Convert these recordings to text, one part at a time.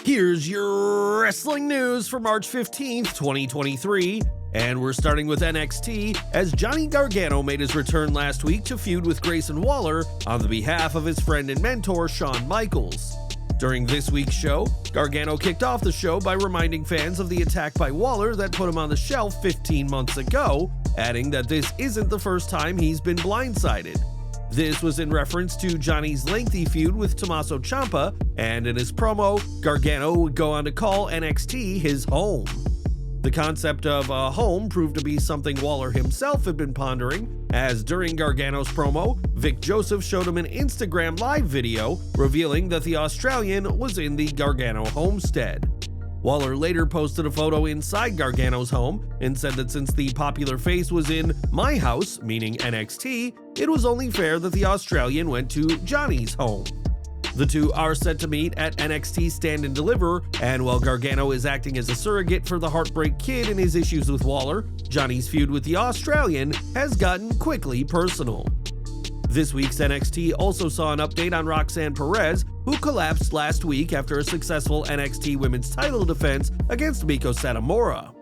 Here's your wrestling news for March 15th, 2023. And we're starting with NXT, as Johnny Gargano made his return last week to feud with Grayson Waller on the behalf of his friend and mentor Shawn Michaels. During this week's show, Gargano kicked off the show by reminding fans of the attack by Waller that put him on the shelf 15 months ago, adding that this isn't the first time he's been blindsided. This was in reference to Johnny's lengthy feud with Tommaso Ciampa, and in his promo, Gargano would go on to call NXT his home. The concept of a home proved to be something Waller himself had been pondering, as during Gargano's promo, Vic Joseph showed him an Instagram live video revealing that the Australian was in the Gargano homestead. Waller later posted a photo inside Gargano's home and said that since the popular face was in my house, meaning NXT, it was only fair that the Australian went to Johnny's home. The two are set to meet at NXT Stand and Deliver, and while Gargano is acting as a surrogate for the Heartbreak Kid and his issues with Waller, Johnny's feud with the Australian has gotten quickly personal. This week's NXT also saw an update on Roxanne Perez, who collapsed last week after a successful NXT Women's title defense against Miko Satomura.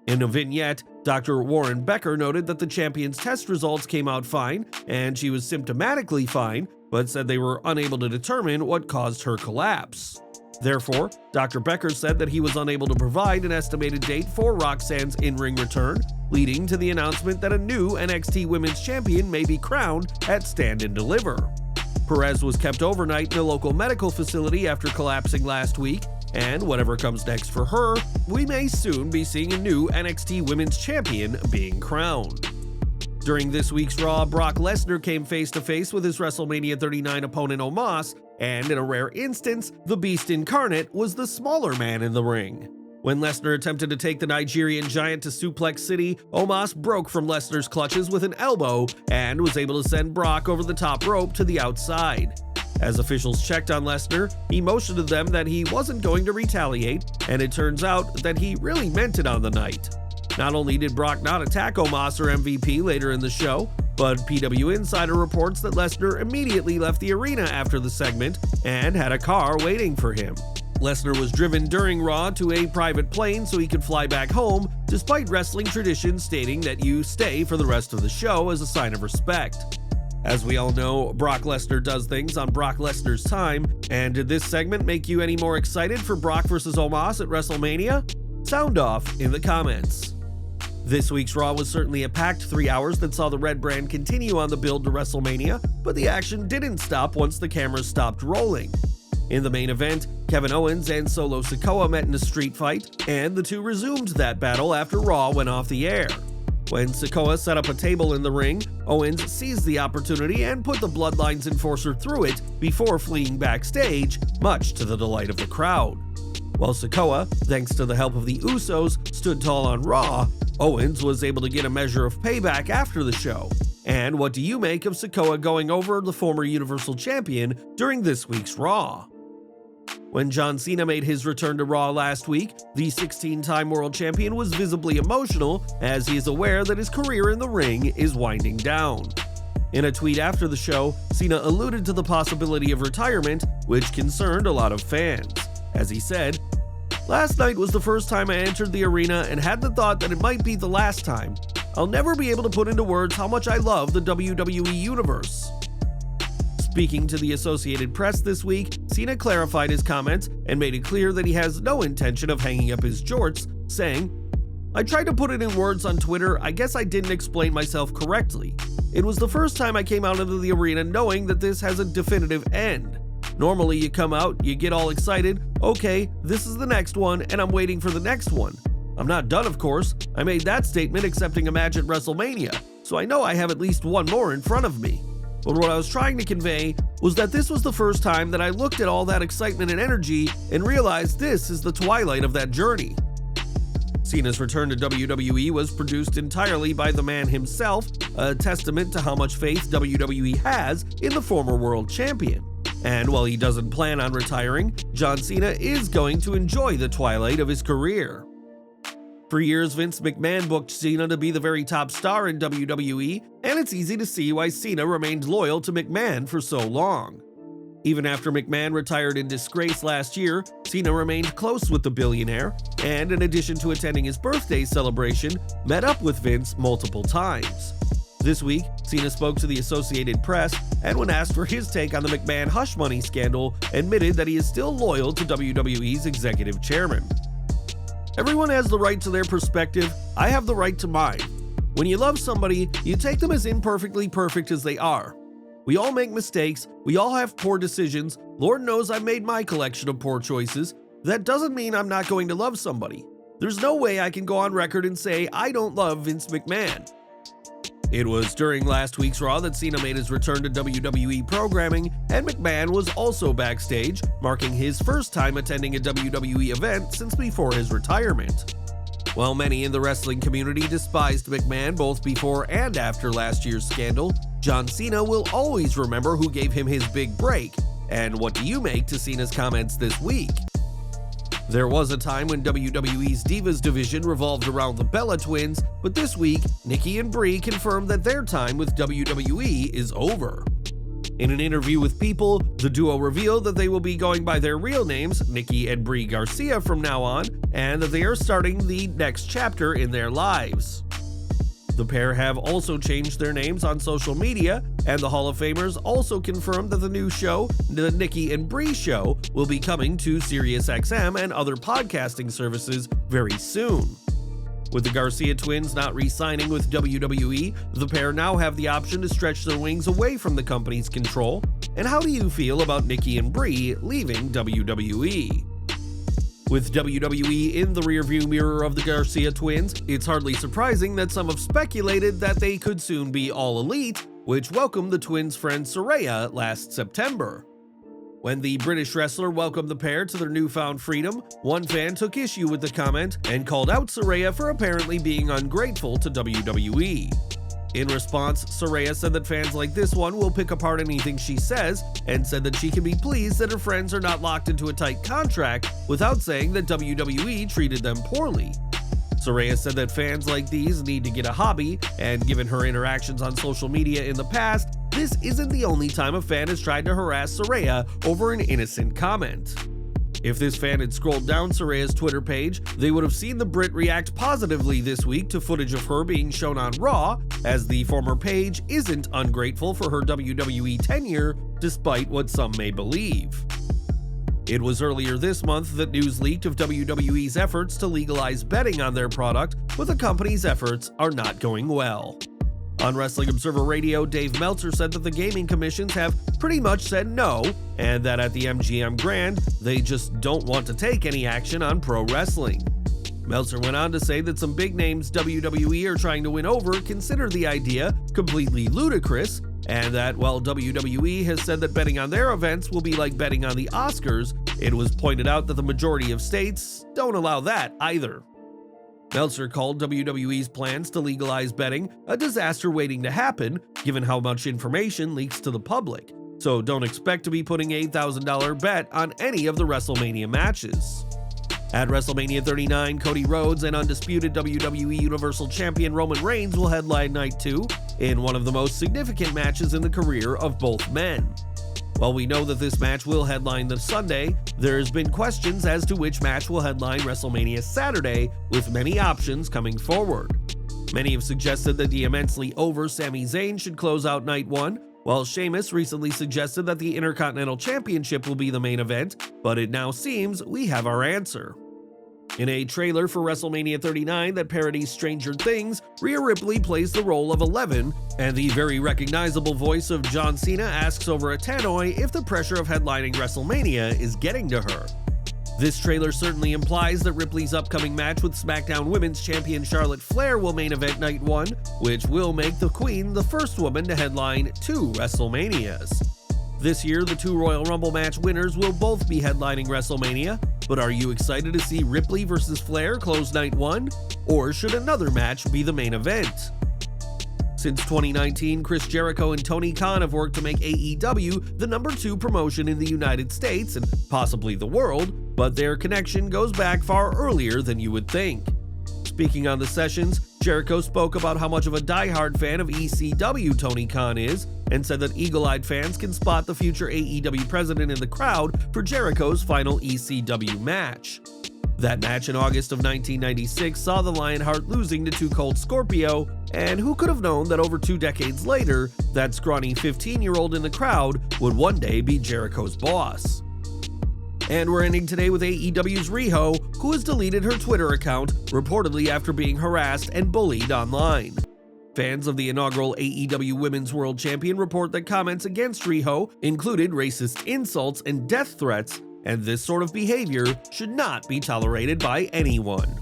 In a vignette, Dr. Warren Becker noted that the champion's test results came out fine, and she was symptomatically fine, but said they were unable to determine what caused her collapse. Therefore, Dr. Becker said that he was unable to provide an estimated date for Roxanne's in-ring return, leading to the announcement that a new NXT Women's Champion may be crowned at Stand and Deliver. Perez was kept overnight in a local medical facility after collapsing last week, and whatever comes next for her, we may soon be seeing a new NXT Women's Champion being crowned. During this week's Raw, Brock Lesnar came face-to-face with his WrestleMania 39 opponent Omos, and in a rare instance, the Beast Incarnate was the smaller man in the ring. When Lesnar attempted to take the Nigerian giant to Suplex City, Omos broke from Lesnar's clutches with an elbow and was able to send Brock over the top rope to the outside. As officials checked on Lesnar, he motioned to them that he wasn't going to retaliate, and it turns out that he really meant it on the night. Not only did Brock not attack Omos or MVP later in the show, but PW Insider reports that Lesnar immediately left the arena after the segment and had a car waiting for him. Lesnar was driven during Raw to a private plane so he could fly back home, despite wrestling tradition stating that you stay for the rest of the show as a sign of respect. As we all know, Brock Lesnar does things on Brock Lesnar's time, and did this segment make you any more excited for Brock vs. Omos at WrestleMania? Sound off in the comments. This week's Raw was certainly a packed 3 hours that saw the Red Brand continue on the build to WrestleMania, but the action didn't stop once the cameras stopped rolling. In the main event, Kevin Owens and Solo Sikoa met in a street fight, and the two resumed that battle after Raw went off the air. When Sikoa set up a table in the ring, Owens seized the opportunity and put the Bloodline's enforcer through it before fleeing backstage, much to the delight of the crowd. While Sikoa, thanks to the help of the Usos, stood tall on Raw, Owens was able to get a measure of payback after the show. And what do you make of Sikoa going over the former Universal Champion during this week's Raw? When John Cena made his return to Raw last week, the 16-time world champion was visibly emotional as he is aware that his career in the ring is winding down. In a tweet after the show, Cena alluded to the possibility of retirement, which concerned a lot of fans. As he said, "Last night was the first time I entered the arena and had the thought that it might be the last time. I'll never be able to put into words how much I love the WWE Universe." Speaking to the Associated Press this week, Cena clarified his comments and made it clear that he has no intention of hanging up his jorts, saying, "I tried to put it in words on Twitter. I guess I didn't explain myself correctly. It was the first time I came out into the arena knowing that this has a definitive end. Normally you come out, you get all excited, okay, this is the next one and I'm waiting for the next one. I'm not done, of course. I made that statement accepting a match at WrestleMania, so I know I have at least one more in front of me. But what I was trying to convey was that this was the first time that I looked at all that excitement and energy and realized this is the twilight of that journey." Cena's return to WWE was produced entirely by the man himself, a testament to how much faith WWE has in the former world champion. And while he doesn't plan on retiring, John Cena is going to enjoy the twilight of his career. For years, Vince McMahon booked Cena to be the very top star in WWE, and it's easy to see why Cena remained loyal to McMahon for so long. Even after McMahon retired in disgrace last year, Cena remained close with the billionaire, and in addition to attending his birthday celebration, met up with Vince multiple times. This week, Cena spoke to the Associated Press, and when asked for his take on the McMahon hush money scandal, admitted that he is still loyal to WWE's executive chairman. "Everyone has the right to their perspective. I have the right to mine. When you love somebody, you take them as imperfectly perfect as they are. We all make mistakes, we all have poor decisions. Lord knows I've made my collection of poor choices. That doesn't mean I'm not going to love somebody. There's no way I can go on record and say I don't love Vince McMahon." It was during last week's Raw that Cena made his return to WWE programming, and McMahon was also backstage, marking his first time attending a WWE event since before his retirement. While many in the wrestling community despised McMahon both before and after last year's scandal, John Cena will always remember who gave him his big break. And what do you make to Cena's comments this week? "There was a time when WWE's Divas division revolved around the Bella Twins, but this week, Nikki and Brie confirmed that their time with WWE is over." In an interview with People, the duo revealed that they will be going by their real names, Nikki and Brie Garcia, from now on, and that they are starting the next chapter in their lives. The pair have also changed their names on social media, and the Hall of Famers also confirmed that the new show, The Nikki and Brie Show, will be coming to SiriusXM and other podcasting services very soon. With the Garcia twins not re-signing with WWE, the pair now have the option to stretch their wings away from the company's control. And how do you feel about Nikki and Brie leaving WWE? With WWE in the rearview mirror of the Garcia twins, it's hardly surprising that some have speculated that they could soon be All Elite, which welcomed the twins' friend Saraya last September. When the British wrestler welcomed the pair to their newfound freedom, one fan took issue with the comment and called out Saraya for apparently being ungrateful to WWE. In response, Saraya said that fans like this one will pick apart anything she says, and said that she can be pleased that her friends are not locked into a tight contract without saying that WWE treated them poorly. Saraya said that fans like these need to get a hobby, and given her interactions on social media in the past, this isn't the only time a fan has tried to harass Saraya over an innocent comment. If this fan had scrolled down Saraya's Twitter page, they would have seen the Brit react positively this week to footage of her being shown on Raw, as the former page isn't ungrateful for her WWE tenure, despite what some may believe. It was earlier this month that news leaked of WWE's efforts to legalize betting on their product, but the company's efforts are not going well. On Wrestling Observer Radio, Dave Meltzer said that the gaming commissions have pretty much said no, and that at the MGM Grand, they just don't want to take any action on pro wrestling. Meltzer went on to say that some big names WWE are trying to win over consider the idea completely ludicrous, and that while WWE has said that betting on their events will be like betting on the Oscars, it was pointed out that the majority of states don't allow that either. Meltzer called WWE's plans to legalize betting a disaster waiting to happen, given how much information leaks to the public, so don't expect to be putting an $8,000 bet on any of the WrestleMania matches. At WrestleMania 39, Cody Rhodes and undisputed WWE Universal Champion Roman Reigns will headline Night 2 in one of the most significant matches in the career of both men. While we know that this match will headline the Sunday, there's been questions as to which match will headline WrestleMania Saturday, with many options coming forward. Many have suggested that the immensely over Sami Zayn should close out Night 1, while Sheamus recently suggested that the Intercontinental Championship will be the main event, but it now seems we have our answer. In a trailer for WrestleMania 39 that parodies Stranger Things, Rhea Ripley plays the role of 11, and the very recognizable voice of John Cena asks over a tannoy if the pressure of headlining WrestleMania is getting to her. This trailer certainly implies that Ripley's upcoming match with SmackDown Women's Champion Charlotte Flair will main event Night 1, which will make the Queen the first woman to headline 2 WrestleManias. This year, the 2 Royal Rumble match winners will both be headlining WrestleMania, but are you excited to see Ripley versus Flair close Night 1? Or should another match be the main event? Since 2019, Chris Jericho and Tony Khan have worked to make AEW the #2 promotion in the United States and possibly the world, but their connection goes back far earlier than you would think. Speaking on the sessions, Jericho spoke about how much of a diehard fan of ECW Tony Khan is, and said that eagle-eyed fans can spot the future AEW president in the crowd for Jericho's final ECW match. That match in August of 1996 saw the Lionheart losing to Too Cold Scorpio, and who could have known that over 2 decades later, that scrawny 15-year-old in the crowd would one day be Jericho's boss. And we're ending today with AEW's Riho, who has deleted her Twitter account, reportedly after being harassed and bullied online. Fans of the inaugural AEW Women's World Champion report that comments against Riho included racist insults and death threats, and this sort of behavior should not be tolerated by anyone.